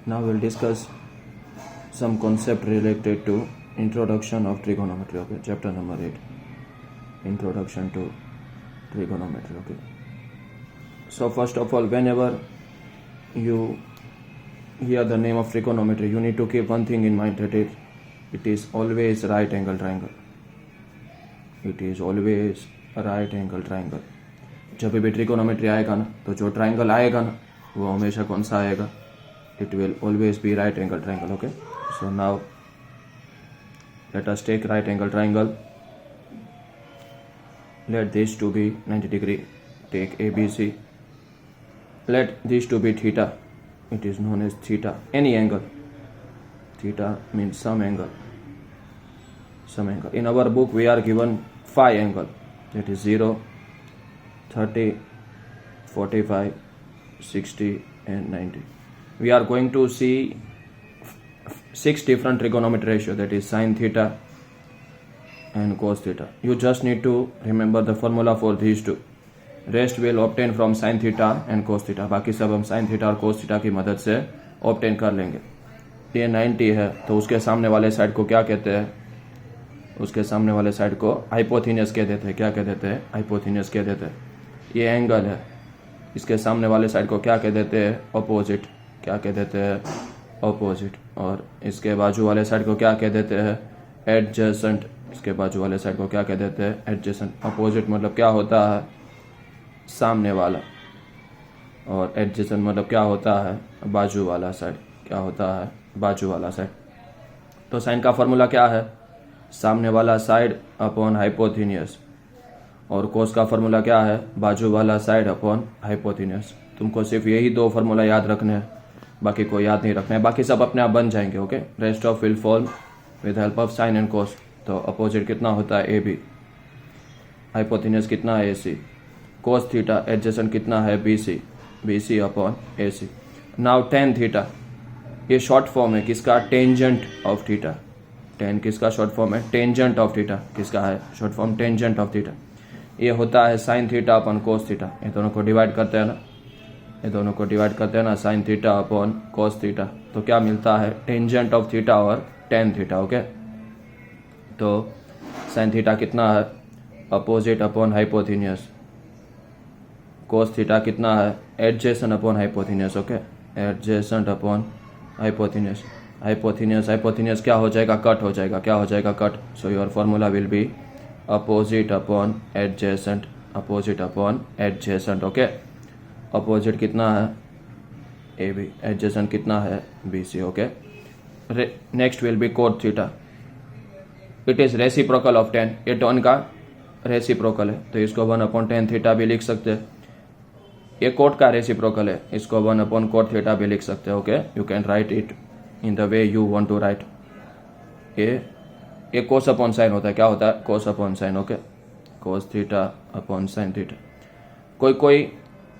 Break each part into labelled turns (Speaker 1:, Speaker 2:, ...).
Speaker 1: Now we'll discuss some concept related to introduction of trigonometry. Okay, chapter number 8, introduction to trigonometry. Okay, so first of all, whenever you hear the name of trigonometry, you need to keep one thing in mind, that it is always right angle triangle. It is always a right angle triangle. जब भी trigonometry आएगा ना, तो जो triangle आएगा ना, वो हमेशा कौन सा आएगा? It will always be right angle triangle. Okay, so now let us take right angle triangle. Let these two be 90 degree. Take ABC. Let these two be theta. It is known as theta. Any angle. Theta means some angle. Some angle. In our book we are given 5 angle. That is 0, 30, 45, 60 and 90. We are going to see 6 different trigonometry ratio, that is sin theta and cos theta. You just need to remember the formula for these two. Rest will obtain from sin theta and cos theta. बाकी सब हम sin theta और cos theta की मदद से obtain कर लेंगे. ये 90 है, तो उसके सामने वाले साइड को क्या कहते हैं? उसके सामने वाले साइड को हाइपोथेन्यूस कह देते हैं. क्या कह देते हैं? हाइपोथेन्यूस कह देते हैं. ये एंगल है, इसके सामने वाले साइड को क्या कह देते हैं? अपोजिट. क्या कह देते हैं? अपोजिट. और इसके बाजू वाले साइड को क्या कह देते हैं? एडजेसेंट. इसके बाजू वाले साइड को क्या कह देते हैं? एडजेसेंट. अपोजिट मतलब क्या होता है? सामने वाला. और एडजेसेंट मतलब क्या होता है? बाजू वाला साइड. क्या होता है? बाजू वाला साइड. तो साइन का फॉर्मूला क्या है? सामने वाला साइड अपॉन हाइपोथेन्यूस. और कोस का फॉर्मूला क्या है? बाजू वाला साइड अपॉन हाइपोथेन्यूस. तुमको सिर्फ यही 2 फॉर्मूला याद रखने हैं, बाकी कोई याद नहीं रखना है. बाकी सब अपने आप बन जाएंगे. Okay, rest of will form with help of sine and cos. तो अपोजिट कितना होता है? A B. हाइपोथेन्यूस कितना है? A C. Cos theta adjacent कितना है? B C. B C upon A C. Now tan theta, ये शॉर्ट फॉर्म है किसका? Tangent of theta. टेन किसका शॉर्ट फॉर्म है? Tangent of theta. किसका है short form? Tangent of theta. ये होता है sine theta upon cos theta. ये दोनों को डिवाइड करते हैं ना, ये दोनों को डिवाइड करते हैं ना, sine theta upon cos theta. तो क्या मिलता है? टेंजेंट ऑफ थीटा और टेन थीटा. ओके, तो साइन थीटा कितना है? Opposite upon hypotenuse. Cos theta कितना है? Adjacent upon hypotenuse. Okay, adjacent upon hypotenuse. Hypotenuse hypotenuse क्या हो जाएगा? कट हो जाएगा. क्या हो जाएगा? Cut. So your formula will be opposite upon adjacent. Opposite upon adjacent. Okay, opposite कितना है? A B. एडजेसेंट कितना है? B C. Okay, next will be cot theta. It is reciprocal of tan. ये टॉन का reciprocal है, तो इसको 1 upon tan theta भी लिख सकते हैं. ये कोट का रेसिप्रोकल है, इसको 1 अपॉन कोट थीटा भी लिख सकते हैं. Okay, you can write it in the way you want to write. ये कोस अपॉन साइन होता है. क्या होता है? Cos upon sine. Okay, cos theta upon sine theta. कोई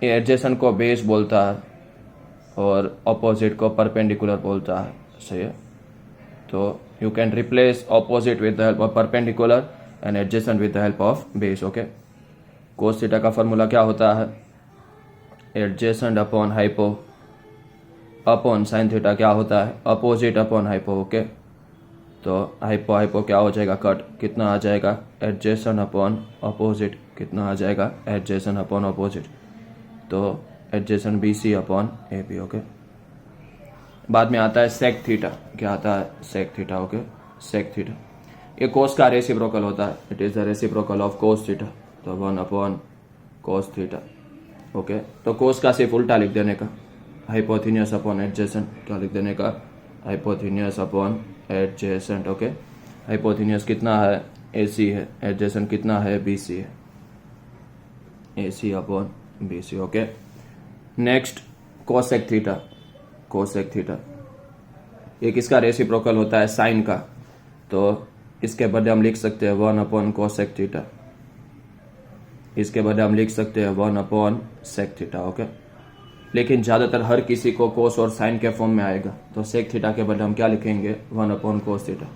Speaker 1: एडजेसेंट को बेस बोलता है और अपोजिट को परपेंडिकुलर बोलता है. सही है, तो you can replace opposite with the help of perpendicular and adjacent with the help of base. Okay, cos theta का फॉर्मूला क्या होता है? Adjacent upon hypo upon sine theta. क्या होता है? Opposite upon hypo. ओके, तो हाइपो हाइपो क्या हो जाएगा? कट. कितना आ जाएगा? Adjacent upon opposite. कितना आ जाएगा? Adjacent upon opposite. तो adjacent B C upon A B. Okay, बाद में आता है सेक थीटा. क्या आता है? Sec theta. Okay, sec theta. ये कोस का रेसिप्रोकल होता है. It is the reciprocal of cos theta. तो 1 अपॉन कोस थीटा. ओके, तो कोस का सिर्फ उल्टा लिख देने का, हाइपोथेन्यूस अपॉन एडजेसेंट. क्या लिख देने का? हाइपोथेन्यूस अपॉन एडजेसेंट. ओके, हाइपोथेन्यूस कितना है? ए सी है. एडजेसेंट कितना है? बी सी है. A C upon B C. Okay, next cosec theta. Cosec theta ये किसका रेसिप्रोकल होता है? साइन का. तो इसके बदले हम लिख सकते हैं 1 अपॉन कोसेक थीटा. इसके बदले हम लिख सकते हैं 1 अपॉन सेक थीटा. ओके, लेकिन ज़्यादातर हर किसी को कोस और साइन के फॉर्म में आएगा. तो सेक थीटा के बदले हम क्या लिखेंगे? 1 upon cos theta.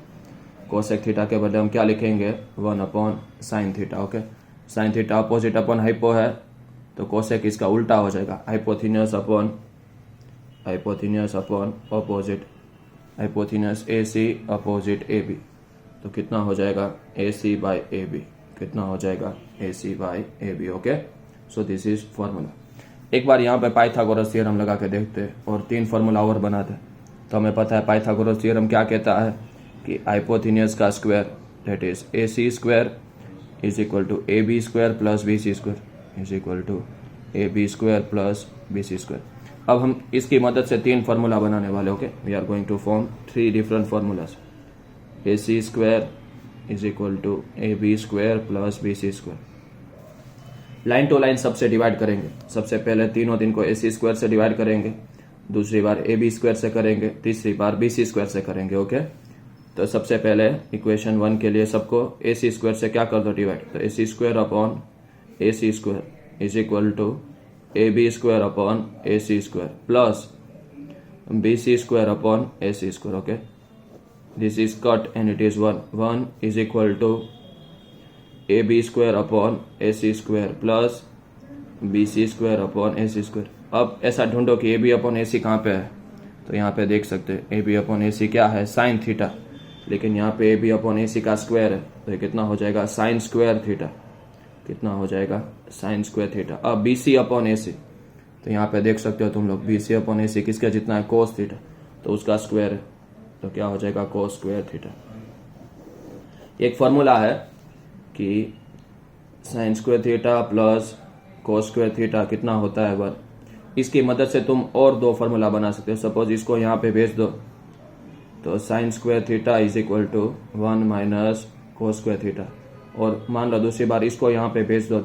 Speaker 1: Cosec theta के बदले हम क्या लिखेंगे? 1 upon sine theta. Okay, sine theta opposite upon hypo है, तो कोसेक इसका उल्टा हो जाएगा, hypotenuse upon hypotenuse upon opposite, hypotenuse A C opposite A B, तो कितना हो जाएगा A C by A B, कितना हो जाएगा A C by A B. Okay, so this is formula. एक बार यहाँ पे पाइथागोरस थ्योरम लगा के देखते हैं और 3 फार्मूला और बनाते। तो हमें पता है पाइथागोरस थ्योरम क्या कहता है कि हाइपोथिनियस का square that is A C square is equal to A B square plus B C square is equal to A B square plus B C square. अब हम इसकी मदद से 3 फार्मूला बनाने वाले। Okay, we are going to form 3 different formulas. A C square is equal to A B square plus B C square. Line to line सबसे divide करेंगे। सबसे पहले तीनों दिन को ए सी स्क्वायर से डिवाइड करेंगे, दूसरी बार ए बी स्क्वायर से करेंगे, तीसरी बार बी सी स्क्वायर से करेंगे। ओके, तो सबसे पहले इक्वेशन 1 के लिए सबको ए सी स्क्वायर से क्या कर दो डिवाइड, तो A C square upon A C square is equal to A B square upon A C square plus B C square upon A C square. Okay, this is cut and it is 1 is equal to A B square upon A C square plus B C square upon A C square. अब ऐसा ढूंढो कि ए B upon A सी कहाँ पे है, तो यहाँ पे देख सकते हैं ए बी अपॉन ए सी क्या है, साइन थीटा, लेकिन यहाँ पे ए बी अपॉन ए सी का स्क्वायर है, तो ये कितना हो जाएगा साइन स्क्वायर थीटा, कितना हो जाएगा साइन स्क्वायर थीटा। अब बी सी अपॉन ए सी, तो यहाँ पे देख सकते हो तुम लोग बी सी अपॉन ए सी किसका जितना है कोस थीटा, तो उसका स्क्वायर है, तो क्या हो जाएगा कोस स्क्वायर थीटा। एक फॉर्मूला है कि sign square theta plus cos square theta कितना होता है 1। इसकी मदद से तुम और 2 फार्मूला बना सकते हो। सपोज इसको यहाँ पे भेज दो, तो sine square theta is equal to 1 minus cos square theta, और मान लो दूसरी बार इसको यहाँ पे भेज दो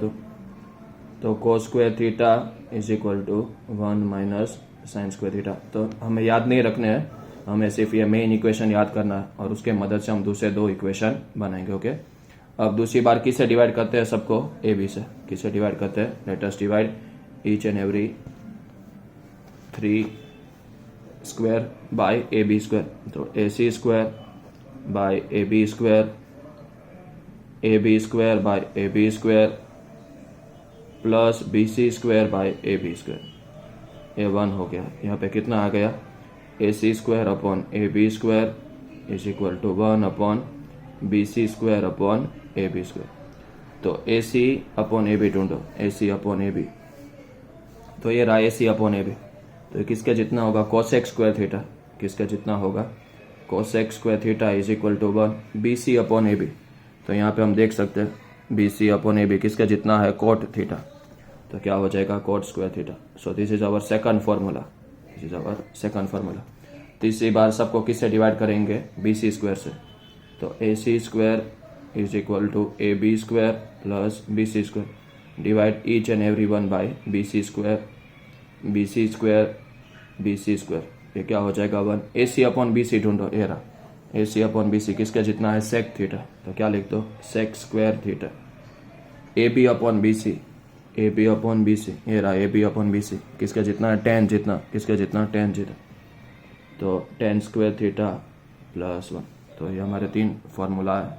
Speaker 1: तो cos square theta is equal to 1 minus sine square theta. तो हमें याद नहीं रखने हैं, हमें सिर्फ ये मेन इक्वेशन याद करना है और उसके मदद से हम दूसरे 2 इक्वेशन बनाएंगे। ओके, अब दूसरी बार किससे डिवाइड करते हैं सबको, ए बी से। किससे डिवाइड करते हैं, let us divide each and every 3 square by A B square, तो A C square by A B square, A B square by A B square plus B C square by A B square. ये 1 हो गया। यहाँ पे कितना आ गया, A C square upon A B square is equal to 1 upon B C square upon A B square. तो A C upon A B ढूंढो, ए सी अपॉन ए बी, तो ये रहा ए सी अपॉन ए बी, तो किसका जितना होगा cosec square theta, किसका जितना होगा cosec square theta is equal to 1 B C upon A B. तो यहाँ पे हम देख सकते हैं B C upon A B किसका जितना है कोट थीटा, तो क्या हो जाएगा cot square theta. So this is our second formula, this is our second formula. तीसरी बार सबको किससे डिवाइड करेंगे, बी सी स्क्वायर से, तो A C square is equal to A B square plus B C square, divide each and every one by B C square, B C square, B C square, ये क्या हो जाएगा 1। ए C upon B सी ढूंढो, ए रहा ए C upon B C किसका जितना है sec theta, तो क्या लिख दो sec square theta. A B upon B C, A B upon B C, ये रहा A B upon B C किसका जितना है टेन जितना, किसका जितना टेन जितना, तो टेन स्क्वायर थीटा प्लस 1। तो ये हमारे 3 फार्मूला है।